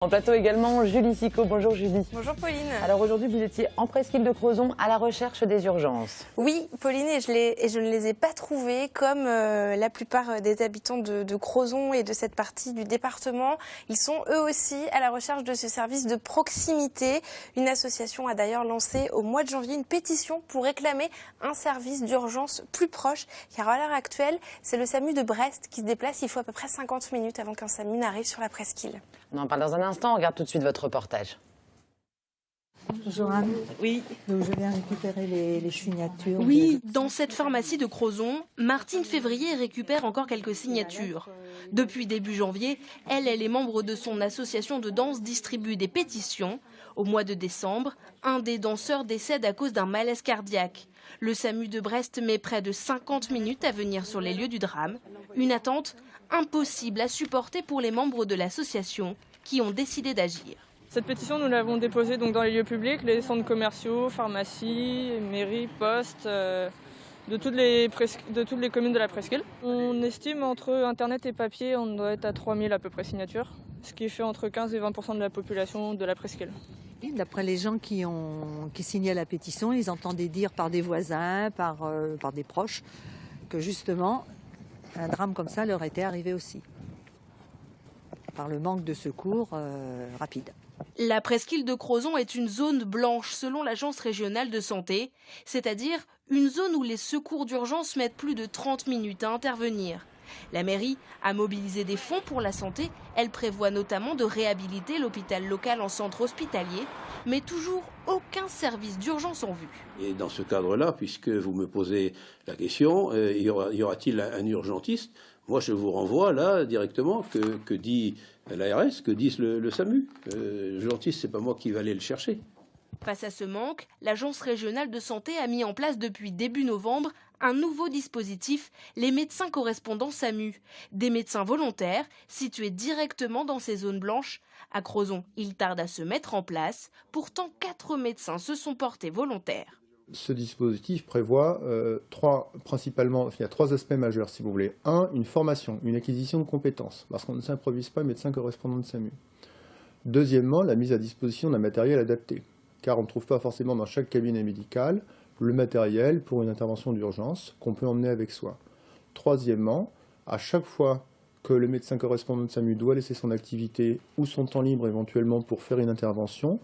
En plateau également, Julie Sicot. Bonjour Julie. Bonjour Pauline. Alors aujourd'hui, vous étiez en presqu'île de Crozon à la recherche des urgences. Oui, Pauline, et je ne les ai pas trouvées comme la plupart des habitants de Crozon et de cette partie du département. Ils sont eux aussi à la recherche de ce service de proximité. Une association a d'ailleurs lancé au mois de janvier une pétition pour réclamer un service d'urgence plus proche. Car à l'heure actuelle, c'est le SAMU de Brest qui se déplace. Il faut à peu près 50 minutes avant qu'un SAMU n'arrive sur la presqu'île. On en parle dans un instant, on regarde tout de suite votre reportage. Bonjour Anne. Oui. Donc je viens récupérer les signatures. Oui, dans cette pharmacie de Crozon, Martine Février récupère encore quelques signatures. Depuis début janvier, elle et les membres de son association de danse distribuent des pétitions. Au mois de décembre, un des danseurs décède à cause d'un malaise cardiaque. Le SAMU de Brest met près de 50 minutes à venir sur les lieux du drame. Une attente impossible à supporter pour les membres de l'association qui ont décidé d'agir. Cette pétition, nous l'avons déposée donc dans les lieux publics, les centres commerciaux, pharmacies, mairies, postes, de toutes les communes de la presqu'île. On estime entre Internet et papier, on doit être à 3000 à peu près signatures, ce qui fait entre 15 et 20% de la population de la presqu'île. D'après les gens qui signaient la pétition, ils entendaient dire par des voisins, par des proches, que justement, un drame comme ça leur était arrivé aussi, par le manque de secours rapide. La presqu'île de Crozon est une zone blanche selon l'Agence régionale de santé, c'est-à-dire une zone où les secours d'urgence mettent plus de 30 minutes à intervenir. La mairie a mobilisé des fonds pour la santé. Elle prévoit notamment de réhabiliter l'hôpital local en centre hospitalier, mais toujours aucun service d'urgence en vue. Et dans ce cadre-là, puisque vous me posez la question, y aura-t-il un urgentiste? Moi, je vous renvoie là directement que dit l'ARS, que dit le SAMU. L'urgentiste, c'est pas moi qui vais aller le chercher. Face à ce manque, l'Agence régionale de santé a mis en place depuis début novembre un nouveau dispositif, les médecins correspondants SAMU. Des médecins volontaires situés directement dans ces zones blanches. À Crozon, il tarde à se mettre en place. Pourtant, 4 médecins se sont portés volontaires. Ce dispositif prévoit principalement, il y a 3 aspects majeurs si vous voulez. Un, une formation, une acquisition de compétences, parce qu'on ne s'improvise pas médecin correspondant de SAMU. Deuxièmement, la mise à disposition d'un matériel adapté, car on ne trouve pas forcément dans chaque cabinet médical le matériel pour une intervention d'urgence qu'on peut emmener avec soi. Troisièmement, à chaque fois que le médecin correspondant de SAMU doit laisser son activité ou son temps libre éventuellement pour faire une intervention,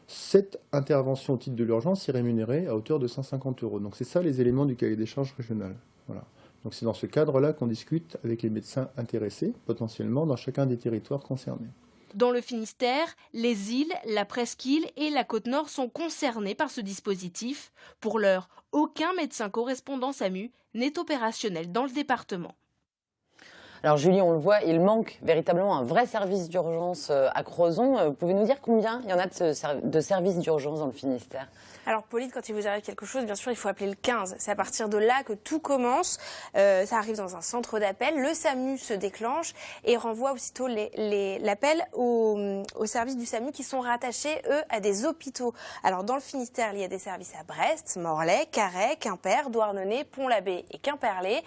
cette intervention au titre de l'urgence est rémunérée à hauteur de 150 €. Donc c'est ça les éléments du cahier des charges régional. Voilà. Donc c'est dans ce cadre-là qu'on discute avec les médecins intéressés, potentiellement dans chacun des territoires concernés. Dans le Finistère, les îles, la presqu'île et la Côte-Nord sont concernés par ce dispositif. Pour l'heure, aucun médecin correspondant SAMU n'est opérationnel dans le département. Alors Julie, on le voit, il manque véritablement un vrai service d'urgence à Crozon. Vous pouvez nous dire combien il y en a de services d'urgence dans le Finistère? Alors Pauline, quand il vous arrive quelque chose, bien sûr, il faut appeler le 15. C'est à partir de là que tout commence. Ça arrive dans un centre d'appel. Le SAMU se déclenche et renvoie aussitôt l'appel aux services du SAMU qui sont rattachés, eux, à des hôpitaux. Alors dans le Finistère, il y a des services à Brest, Morlaix, Carhaix, Quimper, Douarnenez, Pont-l'Abbé et Quimperlé.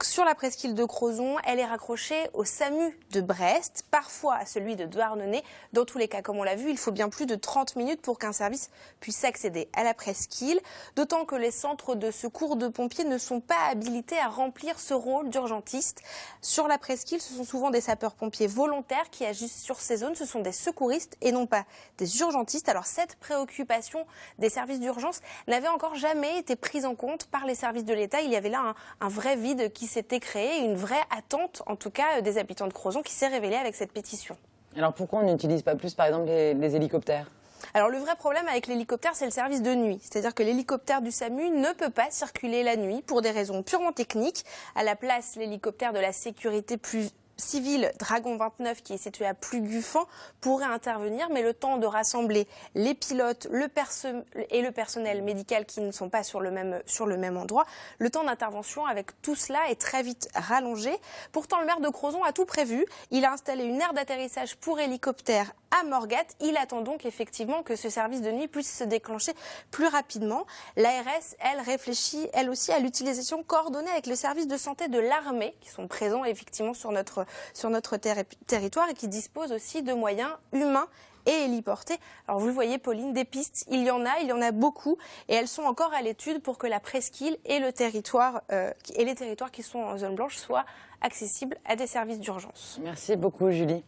Sur la presqu'île de Crozon, elle est raccrochée au SAMU de Brest, parfois à celui de Douarnenez. Dans tous les cas, comme on l'a vu, il faut bien plus de 30 minutes pour qu'un service puisse accéder à la presqu'île, d'autant que les centres de secours de pompiers ne sont pas habilités à remplir ce rôle d'urgentiste. Sur la presqu'île, ce sont souvent des sapeurs-pompiers volontaires qui agissent sur ces zones, ce sont des secouristes et non pas des urgentistes. Alors cette préoccupation des services d'urgence n'avait encore jamais été prise en compte par les services de l'État. Il y avait là un vrai vide qui s'était créé, une vraie attente, en tout cas, des habitants de Crozon qui s'est révélée avec cette pétition. Alors pourquoi on n'utilise pas plus, par exemple, les hélicoptères? Alors le vrai problème avec l'hélicoptère, c'est le service de nuit. C'est-à-dire que l'hélicoptère du SAMU ne peut pas circuler la nuit pour des raisons purement techniques. À la place, l'hélicoptère de la sécurité civile Dragon 29 qui est situé à Pluguffan pourrait intervenir, mais le temps de rassembler les pilotes et le personnel médical qui ne sont pas sur le même endroit, le temps d'intervention avec tout cela est très vite rallongé. Pourtant, le maire de Crozon a tout prévu. Il a installé une aire d'atterrissage pour hélicoptère à Morgat. Il attend donc effectivement que ce service de nuit puisse se déclencher plus rapidement. L'ARS, elle, réfléchit elle aussi à l'utilisation coordonnée avec le service de santé de l'armée qui sont présents effectivement sur notre sur notre territoire et qui dispose aussi de moyens humains et héliportés. Alors vous le voyez Pauline, des pistes, il y en a beaucoup et elles sont encore à l'étude pour que la presqu'île et les territoires qui sont en zone blanche soient accessibles à des services d'urgence. Merci beaucoup Julie.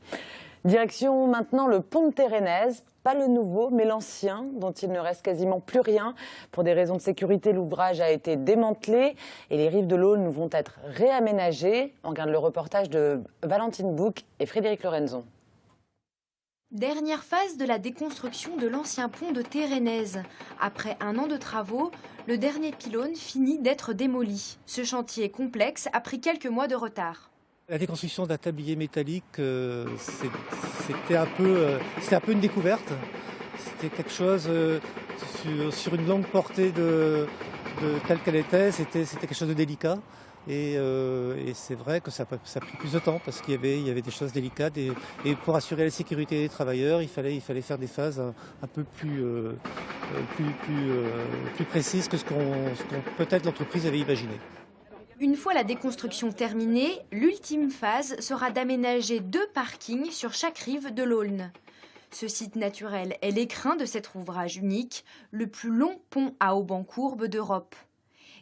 Direction maintenant le pont de Térénèse, pas le nouveau mais l'ancien dont il ne reste quasiment plus rien. Pour des raisons de sécurité, l'ouvrage a été démantelé et les rives de l'Aulne vont être réaménagées. On regarde le reportage de Valentine Bouc et Frédéric Lorenzon. Dernière phase de la déconstruction de l'ancien pont de Térénèse. Après un an de travaux, le dernier pylône finit d'être démoli. Ce chantier complexe a pris quelques mois de retard. La déconstruction d'un tablier métallique, c'était un peu une découverte. C'était quelque chose sur une longue portée de telle qu'elle était, c'était quelque chose de délicat. Et c'est vrai que ça a pris plus de temps parce qu'il y avait des choses délicates. Et pour assurer la sécurité des travailleurs, il fallait faire des phases un peu plus précises que ce qu'on peut-être l'entreprise avait imaginé. Une fois la déconstruction terminée, l'ultime phase sera d'aménager 2 parkings sur chaque rive de l'Aulne. Ce site naturel est l'écrin de cet ouvrage unique, le plus long pont à haubans courbes d'Europe.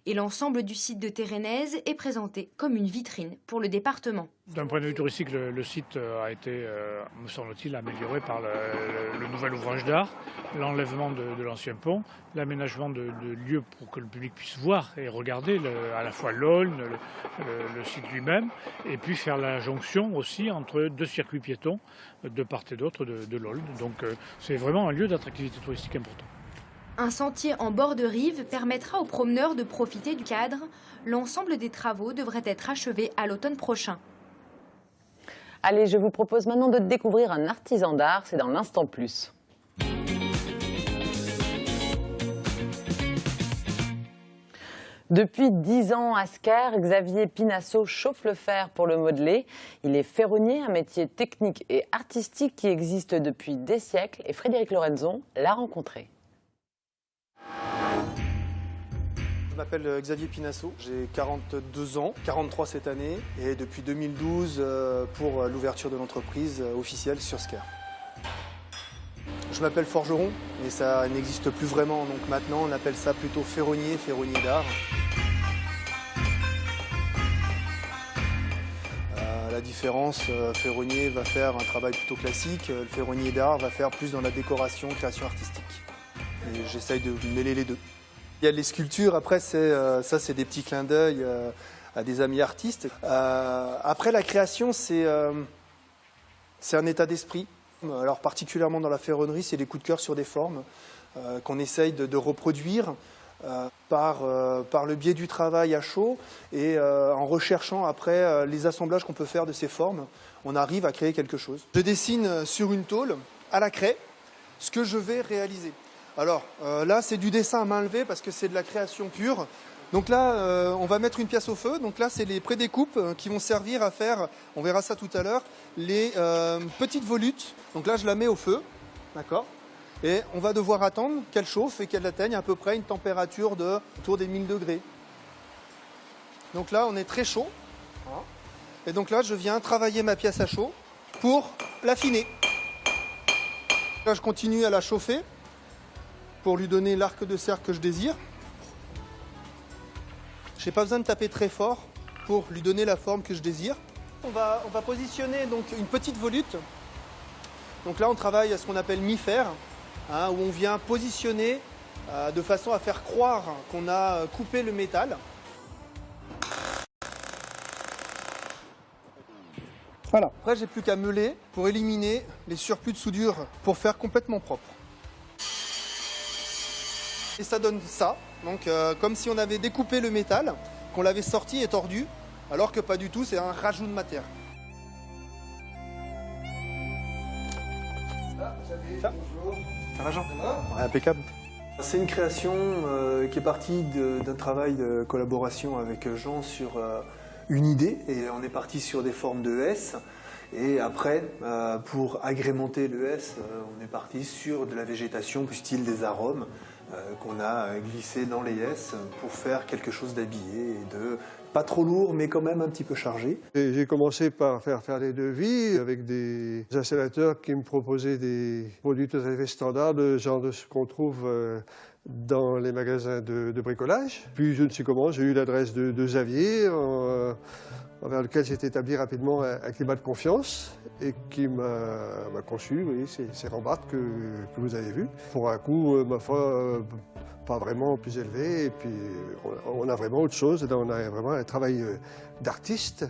Et l'ensemble du site de Térénèse est présenté comme une vitrine pour le département. D'un point de vue touristique, le site a été, me semble-t-il, amélioré par le nouvel ouvrage d'art, l'enlèvement de l'ancien pont, l'aménagement de lieux pour que le public puisse voir et regarder à la fois l'Aulne, le site lui-même, et puis faire la jonction aussi entre 2 circuits piétons de part et d'autre de l'Aulne. Donc c'est vraiment un lieu d'attractivité touristique important. Un sentier en bord de rive permettra aux promeneurs de profiter du cadre. L'ensemble des travaux devrait être achevé à l'automne prochain. Allez, je vous propose maintenant de découvrir un artisan d'art, c'est dans l'Instant Plus. Depuis 10 ans à Sker, Xavier Pinasso chauffe le fer pour le modeler. Il est ferronnier, un métier technique et artistique qui existe depuis des siècles. Et Frédéric Lorenzon l'a rencontré. Je m'appelle Xavier Pinasso, j'ai 42 ans, 43 cette année, et depuis 2012 pour l'ouverture de l'entreprise officielle sur Sker. Je m'appelle forgeron, mais ça n'existe plus vraiment, donc maintenant on appelle ça plutôt ferronnier d'art. La différence, ferronnier va faire un travail plutôt classique, le ferronnier d'art va faire plus dans la décoration, création artistique. Et j'essaye de mêler les deux. Il y a les sculptures, après ça c'est des petits clins d'œil à des amis artistes. Après la création c'est un état d'esprit. Alors particulièrement dans la ferronnerie, c'est des coups de cœur sur des formes qu'on essaye de reproduire par le biais du travail à chaud et en recherchant après les assemblages qu'on peut faire de ces formes, on arrive à créer quelque chose. Je dessine sur une tôle à la craie ce que je vais réaliser. Alors là, c'est du dessin à main levée parce que c'est de la création pure. Donc là, on va mettre une pièce au feu. Donc là, c'est les prédécoupes qui vont servir à faire, on verra ça tout à l'heure, les petites volutes. Donc là, je la mets au feu, d'accord ? Et on va devoir attendre qu'elle chauffe et qu'elle atteigne à peu près une température de autour des 1000 degrés. Donc là, on est très chaud. Et donc là, je viens travailler ma pièce à chaud pour l'affiner. Là, je continue à la chauffer pour lui donner l'arc de cercle que je désire. Je n'ai pas besoin de taper très fort pour lui donner la forme que je désire. On va positionner donc une petite volute. Donc là, on travaille à ce qu'on appelle mi-fer, où on vient positionner de façon à faire croire qu'on a coupé le métal. Voilà. Après, j'ai plus qu'à meuler pour éliminer les surplus de soudure pour faire complètement propre. Et ça donne ça, donc comme si on avait découpé le métal, qu'on l'avait sorti et tordu, alors que pas du tout, c'est un rajout de matière. Ça va, Jean ? Ouais, impeccable. C'est une création qui est partie d'un travail de collaboration avec Jean sur une idée, et on est parti sur des formes de S. Et après, pour agrémenter le S, on est parti sur de la végétation, du style des arômes, qu'on a glissé dans les S pour faire quelque chose d'habillé et de Pas trop lourd, mais quand même un petit peu chargé. J'ai commencé par faire des devis avec des installateurs qui me proposaient des produits tout à fait standards, genre de ce qu'on trouve dans les magasins de bricolage. Puis je ne sais comment, j'ai eu l'adresse de Xavier, envers lequel j'ai établi rapidement un climat de confiance et qui m'a conçu, oui, ces rambardes que vous avez vues. Pour un coût, ma foi, pas vraiment plus élevé. Et puis on a vraiment autre chose. Là, on a vraiment un travail d'artiste.